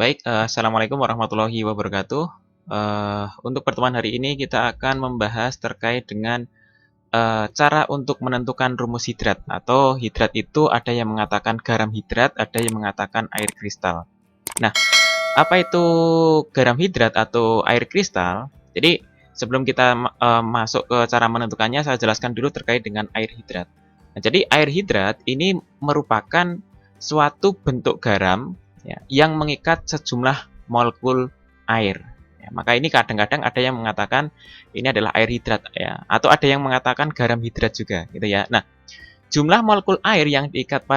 Baik, assalamualaikum warahmatullahi wabarakatuh. Untuk pertemuan hari ini kita akan membahas terkait dengan cara untuk menentukan rumus hidrat atau hidrat itu ada yang mengatakan garam hidrat, ada yang mengatakan air kristal. Nah, apa itu garam hidrat atau air kristal? Jadi sebelum kita masuk ke cara menentukannya, saya jelaskan dulu terkait dengan air hidrat. Nah, jadi air hidrat ini merupakan suatu bentuk garam ya, yang mengikat sejumlah molekul air. Ya, maka ini kadang-kadang ada yang mengatakan ini adalah air hidrat ya, atau ada yang mengatakan garam hidrat juga, gitu ya. Nah, jumlah molekul air yang diikat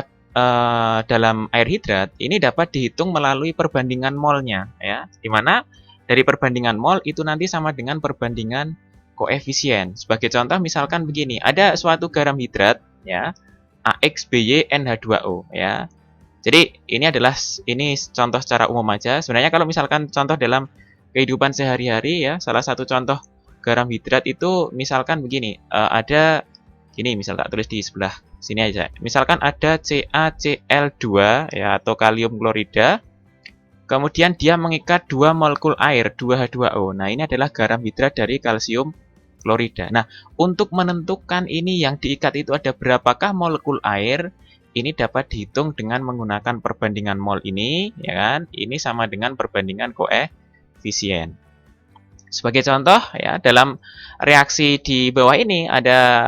dalam air hidrat ini dapat dihitung melalui perbandingan molnya ya, di mana dari perbandingan mol itu nanti sama dengan perbandingan koefisien. Sebagai contoh misalkan begini, ada suatu garam hidrat ya, AX-BY-NH2O ya. Jadi ini contoh secara umum aja. Sebenarnya kalau misalkan contoh dalam kehidupan sehari-hari ya, salah satu contoh garam hidrat itu misalkan begini, ada gini misal tak tulis di sebelah sini aja. Misalkan ada CaCl2 ya atau kalium klorida. Kemudian dia mengikat 2 molekul air, 2H2O. Nah, ini adalah garam hidrat dari kalsium klorida. Nah, untuk menentukan ini yang diikat itu ada berapakah molekul air, ini dapat dihitung dengan menggunakan perbandingan mol ini, ya kan? Ini sama dengan perbandingan koefisien. Sebagai contoh ya, dalam reaksi di bawah ini ada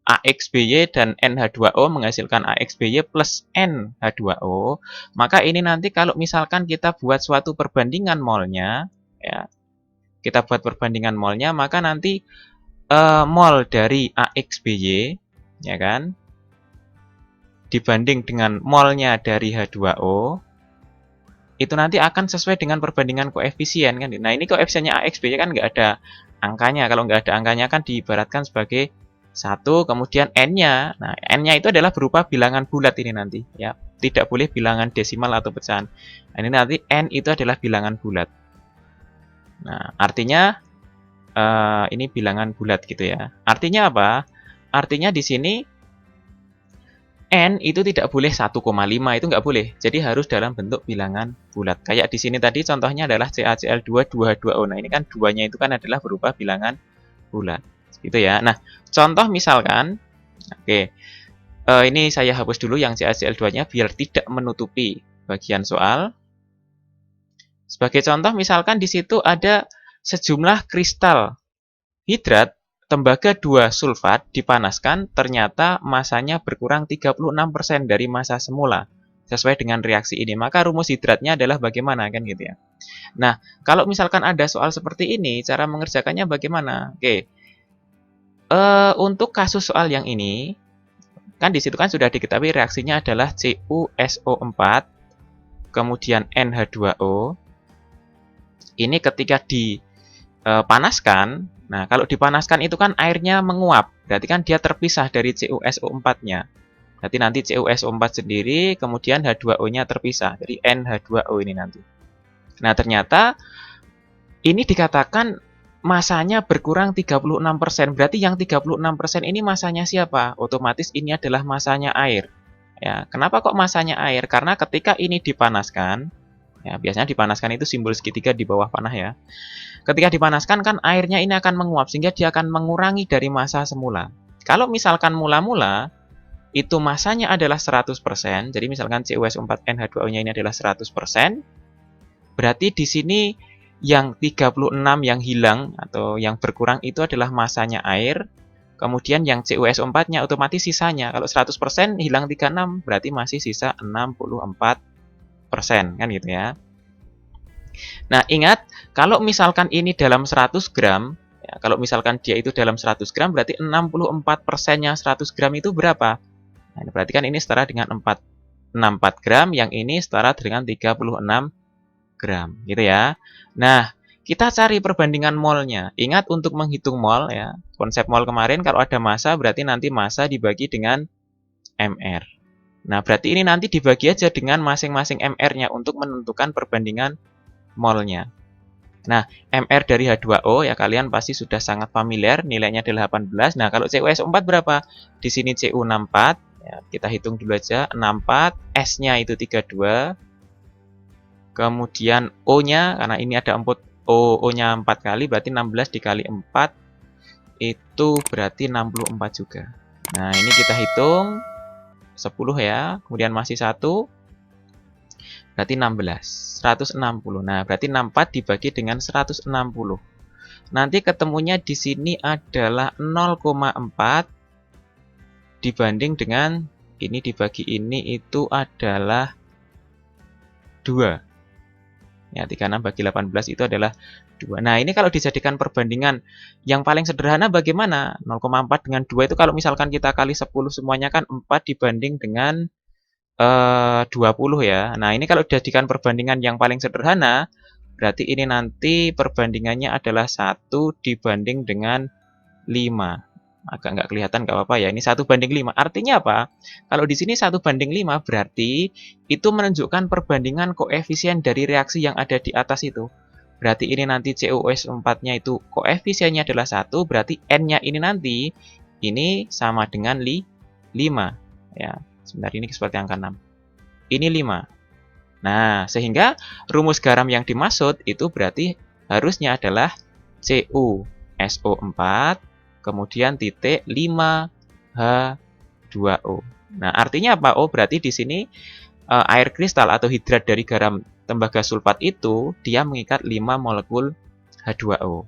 AXBY dan NH2O menghasilkan AXBY plus NH2O, maka ini nanti kalau misalkan kita buat suatu perbandingan molnya, ya, kita buat perbandingan molnya, maka nanti mol dari AXBY, ya kan, dibanding dengan molnya dari H2O, itu nanti akan sesuai dengan perbandingan koefisien kan. Nah, ini koefisiennya AXBY kan nggak ada angkanya. Kalau nggak ada angkanya kan diibaratkan sebagai 1, kemudian N-nya. Nah, N-nya itu adalah berupa bilangan bulat ini nanti ya. Tidak boleh bilangan desimal atau pecahan. Nah, ini nanti N itu adalah bilangan bulat. Nah, artinya ini bilangan bulat gitu ya. Artinya apa? Artinya di sini N itu tidak boleh 1,5, itu nggak boleh. Jadi harus dalam bentuk bilangan bulat. Kayak di sini tadi contohnya adalah CaCl2 2H2O. Nah, ini kan duanya itu kan adalah berupa bilangan bulat. Gitu ya. Nah, contoh misalkan, oke, ini saya hapus dulu yang CaCl2-nya biar tidak menutupi bagian soal. Sebagai contoh misalkan di situ ada sejumlah kristal hidrat tembaga 2 sulfat dipanaskan, ternyata masanya berkurang 36% dari massa semula. Sesuai dengan reaksi ini, maka rumus hidratnya adalah bagaimana kan gitu ya. Nah, kalau misalkan ada soal seperti ini, cara mengerjakannya bagaimana? Oke. Untuk kasus soal yang ini, kan di situ kan sudah diketahui reaksinya adalah CuSO4, kemudian NH2O. Ini ketika dipanaskan, nah, kalau dipanaskan itu kan airnya menguap, berarti kan dia terpisah dari CuSO4-nya. Berarti nanti CuSO4 sendiri, kemudian H2O-nya terpisah, jadi NH2O ini nanti. Nah, ternyata ini dikatakan masanya berkurang 36%, berarti yang 36% ini masanya siapa? Otomatis ini adalah masanya air. Ya, kenapa kok masanya air? Karena ketika ini dipanaskan, ya biasanya dipanaskan itu simbol segitiga di bawah panah ya. Ketika dipanaskan kan airnya ini akan menguap sehingga dia akan mengurangi dari massa semula. Kalau misalkan mula-mula itu massanya adalah 100%, jadi misalkan CuSO4NH2O-nya ini adalah 100%, berarti di sini yang 36 yang hilang atau yang berkurang itu adalah massanya air. Kemudian yang CuSO4-nya otomatis sisanya. Kalau 100% hilang 36 berarti masih sisa 64%, kan gitu ya. Nah, ingat, kalau misalkan ini dalam 100 gram, ya, kalau misalkan dia itu dalam 100 gram, berarti 64%-nya 100 gram itu berapa? Nah, berarti kan ini setara dengan 64 gram, yang ini setara dengan 36 gram, gitu ya. Nah, kita cari perbandingan molnya. Ingat untuk menghitung mol, ya, konsep mol kemarin kalau ada massa, berarti nanti massa dibagi dengan MR. Nah, berarti ini nanti dibagi aja dengan masing-masing MR-nya untuk menentukan perbandingan molnya. Nah, MR dari H2O ya kalian pasti sudah sangat familiar, nilainya adalah 18. Nah, kalau CuSO4 berapa? Di sini Cu64, ya, kita hitung dulu aja, 64, S-nya itu 32. Kemudian O-nya, karena ini ada O-nya 4 kali, berarti 16 dikali 4, itu berarti 64 juga. Nah, ini kita hitung 10 ya, kemudian masih 1, berarti 16, 160. Nah, berarti 64 dibagi dengan 160. Nanti ketemunya di sini adalah 0,4 dibanding dengan ini dibagi ini itu adalah 2. Ya, 36 bagi 18 itu adalah 2. Nah, ini kalau dijadikan perbandingan yang paling sederhana bagaimana? 0,4 dengan 2 itu kalau misalkan kita kali 10 semuanya kan 4 dibanding dengan 20 ya. Nah, ini kalau dijadikan perbandingan yang paling sederhana, berarti ini nanti perbandingannya adalah 1 dibanding dengan 5. Agak nggak kelihatan, nggak apa-apa ya. Ini 1/5. Artinya apa? Kalau di sini 1/5 berarti itu menunjukkan perbandingan koefisien dari reaksi yang ada di atas itu. Berarti ini nanti CuOH4-nya itu koefisiennya adalah 1, berarti N-nya ini nanti ini sama dengan 5. Ya, sebentar ini seperti angka 6. Ini 5. Nah, sehingga rumus garam yang dimaksud itu berarti harusnya adalah CuSO4 kemudian titik 5H2O. Nah, artinya apa? Oh, berarti di sini air kristal atau hidrat dari garam tembaga sulfat itu dia mengikat 5 molekul H2O.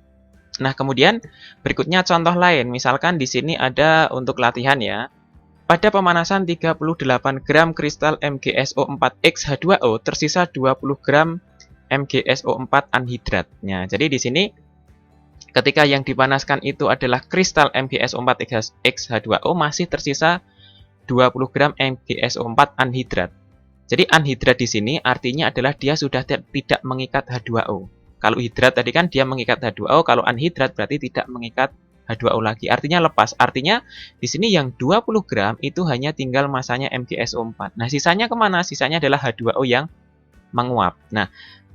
Nah, kemudian berikutnya contoh lain. Misalkan di sini ada untuk latihan ya. Pada pemanasan 38 gram kristal MgSO4X H2O tersisa 20 gram MgSO4 anhidratnya. Jadi di sini ketika yang dipanaskan itu adalah kristal MgSO4X H2O masih tersisa 20 gram MgSO4 anhidrat. Jadi anhidrat di sini artinya adalah dia sudah tidak mengikat H2O. Kalau hidrat tadi kan dia mengikat H2O, kalau anhidrat berarti tidak mengikat H2O lagi. Artinya lepas. Artinya di sini yang 20 gram itu hanya tinggal masanya MgSO4. Nah, sisanya kemana? Sisanya adalah H2O yang menguap. Nah,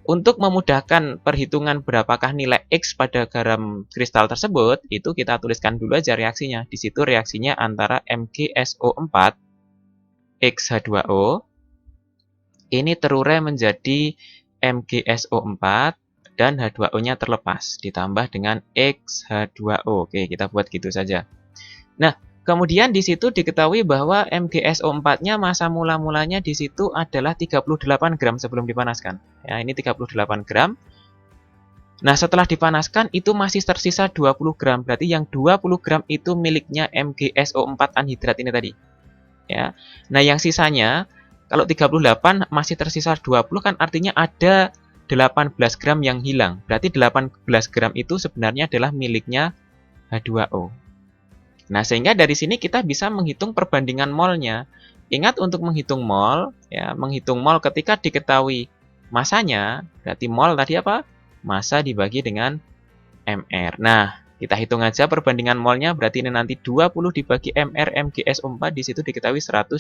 untuk memudahkan perhitungan berapakah nilai X pada garam kristal tersebut, itu kita tuliskan dulu aja reaksinya. Di situ reaksinya antara MgSO4 X H2O ini terurai menjadi MgSO4 dan H2O-nya terlepas ditambah dengan XH2O. Oke, kita buat gitu saja. Nah, kemudian di situ diketahui bahwa MgSO4-nya masa mula-mulanya di situ adalah 38 gram sebelum dipanaskan. Ya, ini 38 gram. Nah, setelah dipanaskan itu masih tersisa 20 gram. Berarti yang 20 gram itu miliknya MgSO4 anhidrat ini tadi. Ya. Nah, yang sisanya kalau 38 masih tersisa 20 kan artinya ada 18 gram yang hilang. Berarti 18 gram itu sebenarnya adalah miliknya H2O. Nah, sehingga dari sini kita bisa menghitung perbandingan molnya. Ingat untuk menghitung mol, ya, menghitung mol ketika diketahui masanya, berarti mol tadi apa? Massa dibagi dengan mR. Nah, kita hitung aja perbandingan molnya, berarti ini nanti 20 dibagi mR MgSO4, di situ diketahui 120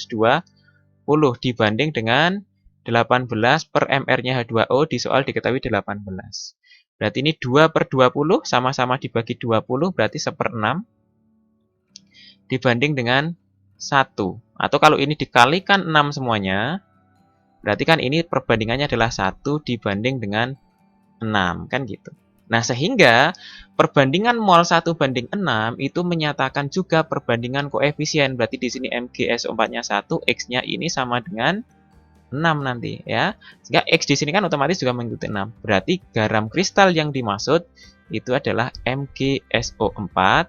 dibanding dengan 18 per mR-nya H2O, di soal diketahui 18. Berarti ini 2/20, sama-sama dibagi 20, berarti 1/6. Dibanding dengan 1. Atau kalau ini dikalikan 6 semuanya, berarti kan ini perbandingannya adalah 1 dibanding dengan 6, kan gitu. Nah, sehingga perbandingan mol 1/6 itu menyatakan juga perbandingan koefisien. Berarti di sini MgSO4-nya 1, X-nya ini sama dengan 6 nanti ya. Sehingga X di sini kan otomatis juga mengikuti 6. Berarti garam kristal yang dimaksud itu adalah MgSO4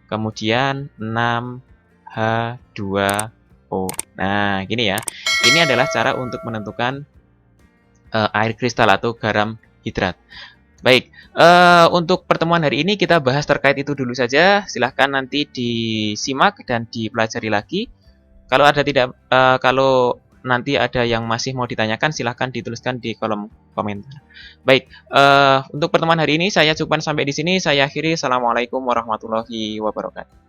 kemudian 6H2O. Nah, gini ya. Ini adalah cara untuk menentukan air kristal atau garam hidrat. Baik, untuk pertemuan hari ini kita bahas terkait itu dulu saja. Silahkan nanti disimak dan dipelajari lagi. Kalau nanti ada yang masih mau ditanyakan, silahkan dituliskan di kolom komentar. Baik, untuk pertemuan hari ini saya cukupkan sampai di sini. Saya akhiri. Assalamualaikum warahmatullahi wabarakatuh.